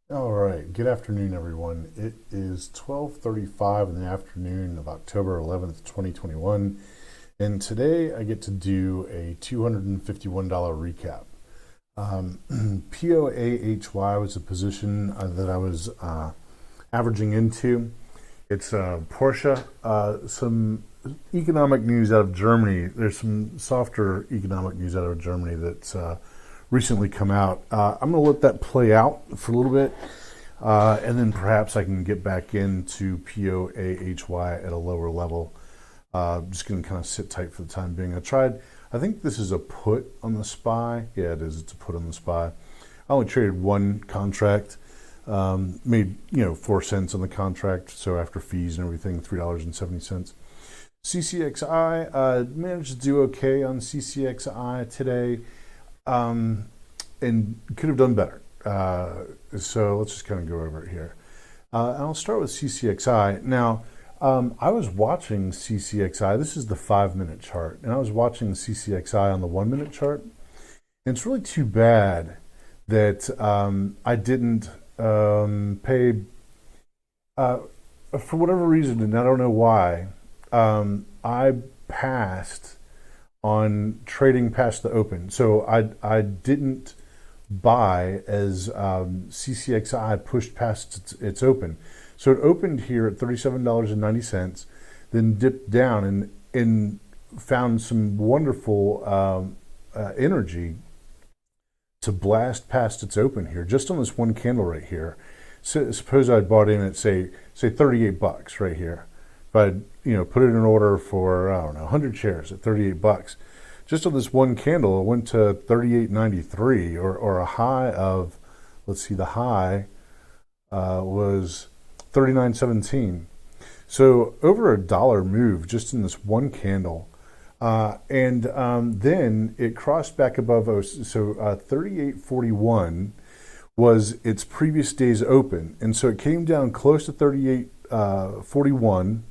All right, good afternoon, everyone. It is 12:35 in the afternoon of October 11th, 2021, and today I get to do a $251 recap. POAHY was a position that I was averaging into. It's Porsche. Some economic news out of Germany. There's some softer economic news out of Germany that's recently come out. I'm going to let that play out for a little bit, and then perhaps I can get back into POAHY at a lower level. Just going to kind of sit tight for the time being. I think this is a put on the SPY. Yeah, it is. It's a put on the SPY. I only traded one contract. Made 4 cents on the contract, so after fees and everything, $3.70. CCXI managed to do okay on CCXI today, and could have done better. So let's just kind of go over it here. I'll start with CCXI. Now, I was watching CCXI. This is the 5-minute chart, and I was watching CCXI on the 1-minute chart. And it's really too bad that I didn't pay, for whatever reason, and I don't know why, I passed on trading past the open. So I didn't buy as CCXI pushed past its open. So it opened here at $37.90, then dipped down and found some wonderful energy to blast past its open here, just on this one candle right here. So suppose I'd bought in at say $38 right here. If I'd put it in order for, I don't know, 100 shares at $38, just on this one candle, it went to $38.93, or a high of, let's see, the high was $39.17. So over a dollar move just in this one candle. And then it crossed back above, so 38.41 was its previous day's open. And so it came down close to 38.41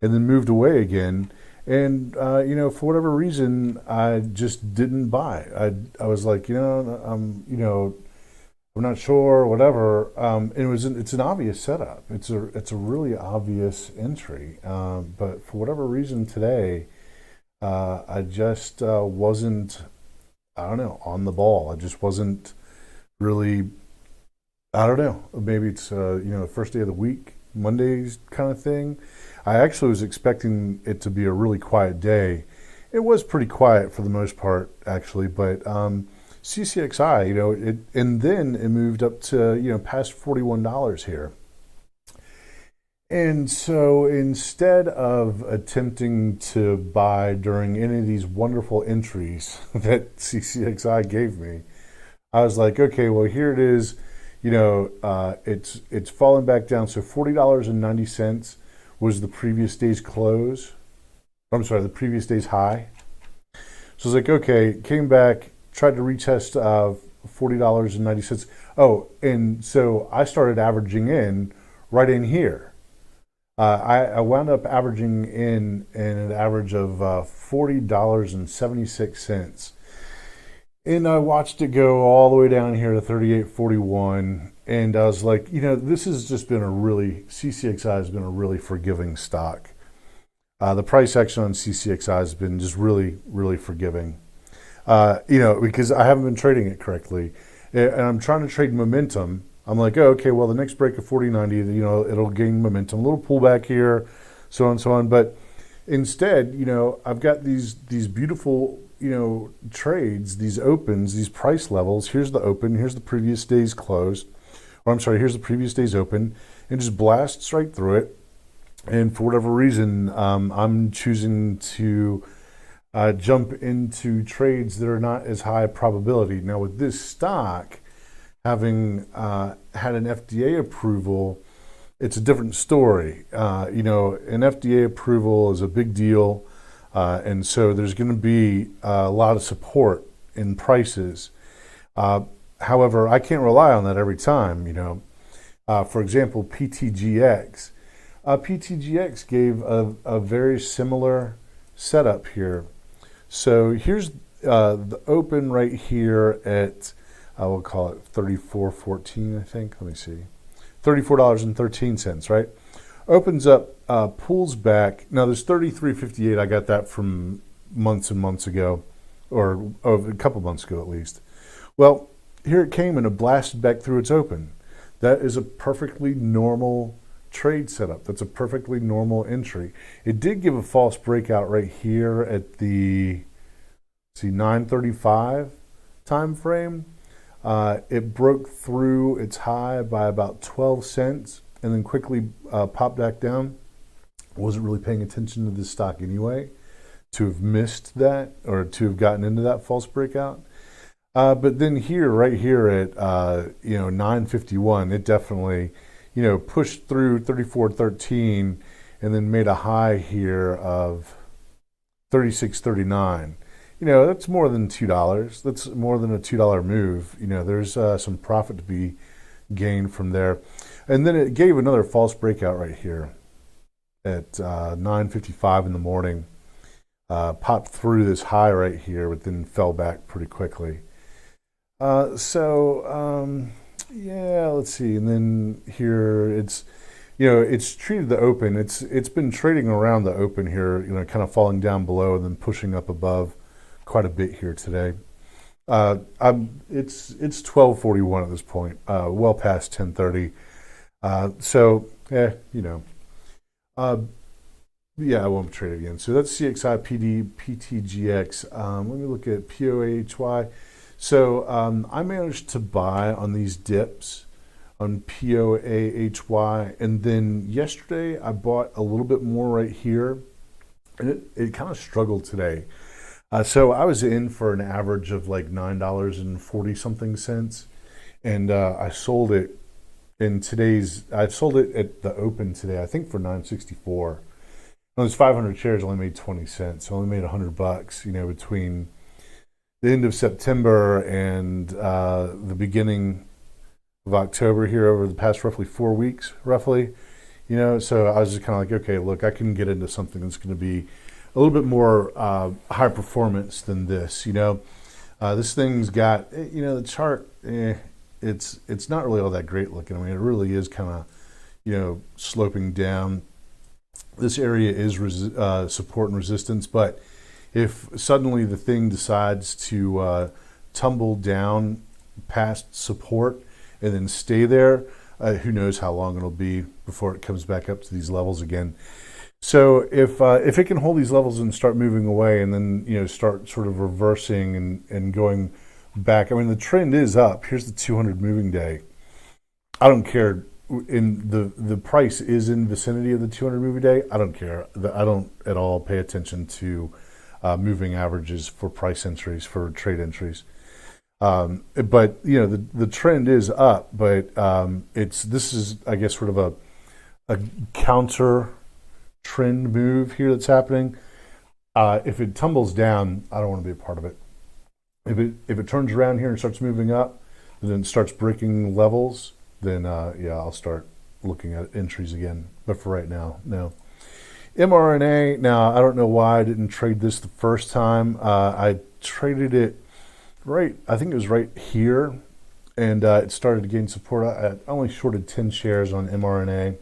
and then moved away again. And, for whatever reason, I just didn't buy. I was like, I'm not sure, whatever. And it's an obvious setup. It's a really obvious entry. But for whatever reason today, I just wasn't, I don't know, on the ball. I just wasn't really, I don't know. Maybe it's, the first day of the week, Mondays kind of thing. I actually was expecting it to be a really quiet day. It was pretty quiet for the most part, actually, but CCXI, and then it moved up to, past $41 here. And so instead of attempting to buy during any of these wonderful entries that CCXI gave me, I was like, okay, well, here it is. It's fallen back down. So $40.90 was the previous day's close. I'm sorry, the previous day's high. So I was like, okay, came back, tried to retest $40.90. Oh, and so I started averaging in right in here. I wound up averaging in an average of $40.76. And I watched it go all the way down here to 38.41. And I was like, this has just been CCXI has been a really forgiving stock. The price action on CCXI has been just really, really forgiving. Because I haven't been trading it correctly. And I'm trying to trade momentum. I'm like, oh, okay, well, the next break of 40.90, it'll gain momentum. A little pullback here, so on and so on. But instead, I've got these beautiful, trades, these opens, these price levels. Here's the open. Here's the previous day's close. Or I'm sorry, here's the previous day's open. And just blasts right through it. And for whatever reason, I'm choosing to jump into trades that are not as high probability. Now, with this stock having had an FDA approval, it's a different story. An FDA approval is a big deal, and so there's going to be a lot of support in prices. However, I can't rely on that every time. For example, PTGX. PTGX gave a very similar setup here. So here's the open right here at I will call it 34.14, I think. Let me see. $34.13, right? Opens up, pulls back. Now there's 33.58. I got that from months and months ago, or a couple months ago at least. Well, here it came and it blasted back through its open. That is a perfectly normal trade setup. That's a perfectly normal entry. It did give a false breakout right here at the 9:35 time frame. It broke through its high by about 12 cents and then quickly popped back down. Wasn't really paying attention to this stock anyway to have missed that or to have gotten into that false breakout. But then here, right here at 9:51, it definitely pushed through 34.13 and then made a high here of 36.39. That's more than $2. That's more than a $2 move. There's some profit to be gained from there. And then it gave another false breakout right here at 9:55 in the morning. Popped through this high right here, but then fell back pretty quickly. Let's see. And then here it's treated the open. It's been trading around the open here, kind of falling down below and then pushing up above quite a bit here today. It's 12:41 at this point, well past 10:30. I won't trade it again. So that's CXI, PD, PTGX. Let me look at POAHY. So I managed to buy on these dips on POAHY, and then yesterday I bought a little bit more right here, and it kind of struggled today. So I was in for an average of like $9.40 something cents, and I sold it I sold it at the open today, I think for $9.64. Those 500 shares only made 20 cents, so I only made $100, between the end of September and the beginning of October here over the past roughly 4 weeks, roughly. So I was just kind of like, okay, look, I can get into something that's going to be a little bit more high performance than this. This thing's got, the chart, it's not really all that great looking. I mean, it really is kind of, sloping down. This area is support and resistance, but if suddenly the thing decides to tumble down past support and then stay there, who knows how long it'll be before it comes back up to these levels again. So if it can hold these levels and start moving away and then start sort of reversing and going back, I mean the trend is up. Here's the 200 moving day. I don't care. In the price is in vicinity of the 200 moving day. I don't care. I don't at all pay attention to moving averages for price entries, for trade entries. But the trend is up. But this is, I guess, sort of a counter trend move here that's happening. If it tumbles down, I don't want to be a part of it. If it turns around here and starts moving up, and then starts breaking levels, then I'll start looking at entries again. But for right now, no. MRNA, now I don't know why I didn't trade this the first time. I traded it right, I think it was right here, and it started to gain support. I only shorted 10 shares on MRNA. You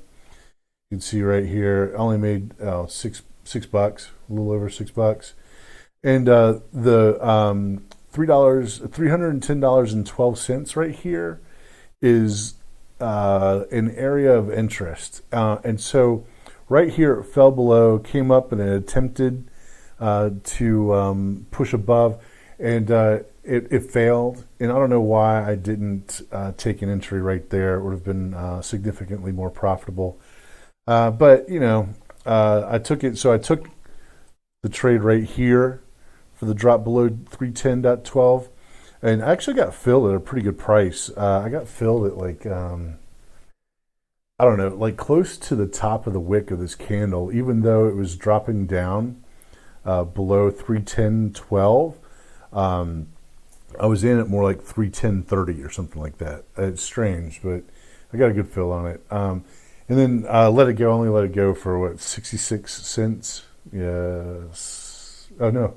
can see right here, I only made $6, a little over $6. And the $310.12 right here is an area of interest. And so right here it fell below, came up and it attempted to push above, and it failed. And I don't know why I didn't take an entry right there. It would have been significantly more profitable. But I took it. So I took the trade right here for the drop below 310.12. And I actually got filled at a pretty good price. I got filled at like, I don't know, like close to the top of the wick of this candle, even though it was dropping down below 310.12. I was in at more like 310.30 or something like that. It's strange, but I got a good fill on it. And then only let it go for what, 66 cents? Yes. Oh, no,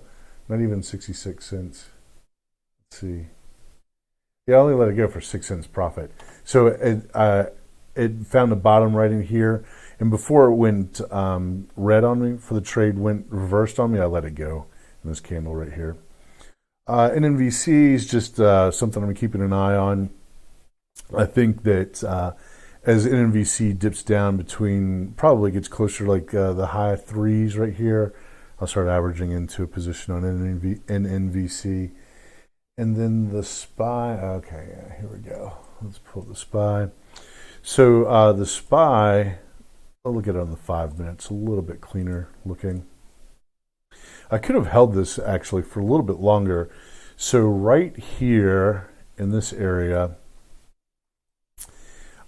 not even 66 cents. See. Yeah, I only let it go for 6 cents profit. So it found the bottom right in here, and before it went red on me for the trade, went reversed on me, I let it go in this candle right here. NNVC is just something I'm keeping an eye on. I think that as NNVC dips down between, probably gets closer to like the high threes right here, I'll start averaging into a position on NNVC. And then the SPY, okay, yeah, here we go. Let's pull the SPY. So the SPY, I'll look at it on the 5 minutes, a little bit cleaner looking. I could have held this actually for a little bit longer. So right here in this area,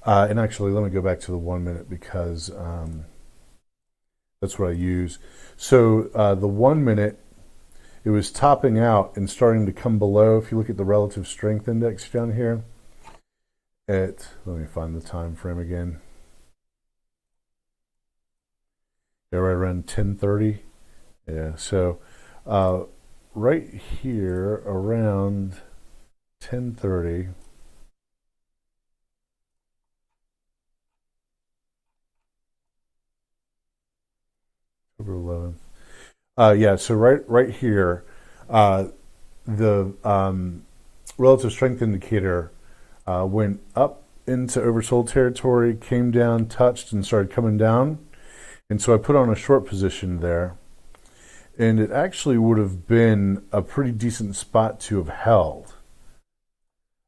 and actually let me go back to the 1 minute because that's what I use. So the 1 minute, it was topping out and starting to come below. If you look at the relative strength index down here, let me find the time frame again. Yeah, right around 10:30. Yeah, so right here around 10:30. October 11th. Yeah, so right here, the relative strength indicator went up into oversold territory, came down, touched, and started coming down. And so I put on a short position there. And it actually would have been a pretty decent spot to have held.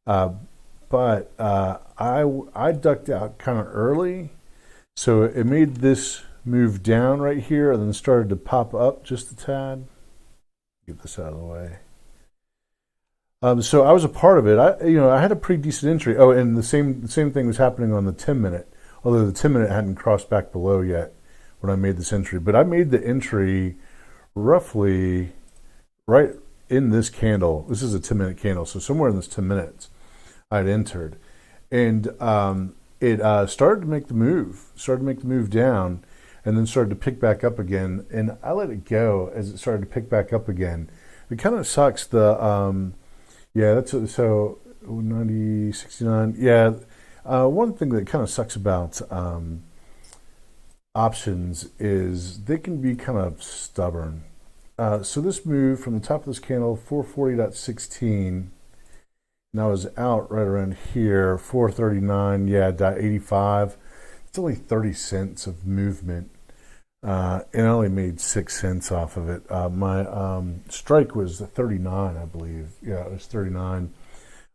But I ducked out kind of early. So it made this move down right here and then started to pop up just a tad. Get this out of the way. So I was a part of it. I had a pretty decent entry. Oh, and the same thing was happening on the 10 minute, although the 10 minute hadn't crossed back below yet when I made this entry. But I made the entry roughly right in this candle. This is a 10-minute candle, so somewhere in this 10 minutes I'd entered. And it started to make the move down, and then started to pick back up again. And I let it go as it started to pick back up again. It kind of sucks. So 90, 69. Yeah, one thing that kind of sucks about options is they can be kind of stubborn. So this move from the top of this candle, 440.16, and I was out right around here, 439, yeah, .85. It's only 30 cents of movement, and I only made 6 cents off of it. My strike was 39, I believe. Yeah, it was 39,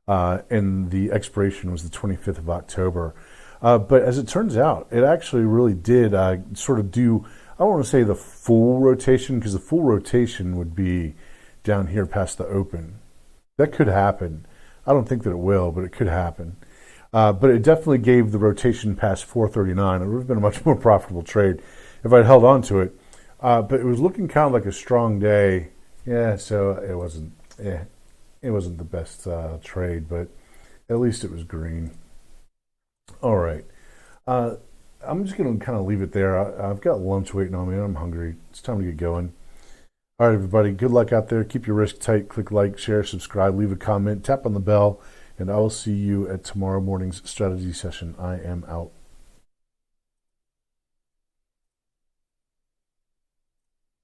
and the expiration was the 25th of October. But as it turns out, it actually really did sort of do, I don't want to say the full rotation, because the full rotation would be down here past the open. That could happen. I don't think that it will, but it could happen. But it definitely gave the rotation past 439. It would have been a much more profitable trade if I'd held on to it. But it was looking kind of like a strong day. Yeah, so it wasn't the best trade, but at least it was green. All right. I'm just going to kind of leave it there. I've got lunch waiting on me, and I'm hungry. It's time to get going. All right, everybody. Good luck out there. Keep your risk tight. Click like, share, subscribe, leave a comment, tap on the bell, and I will see you at tomorrow morning's strategy session. I am out.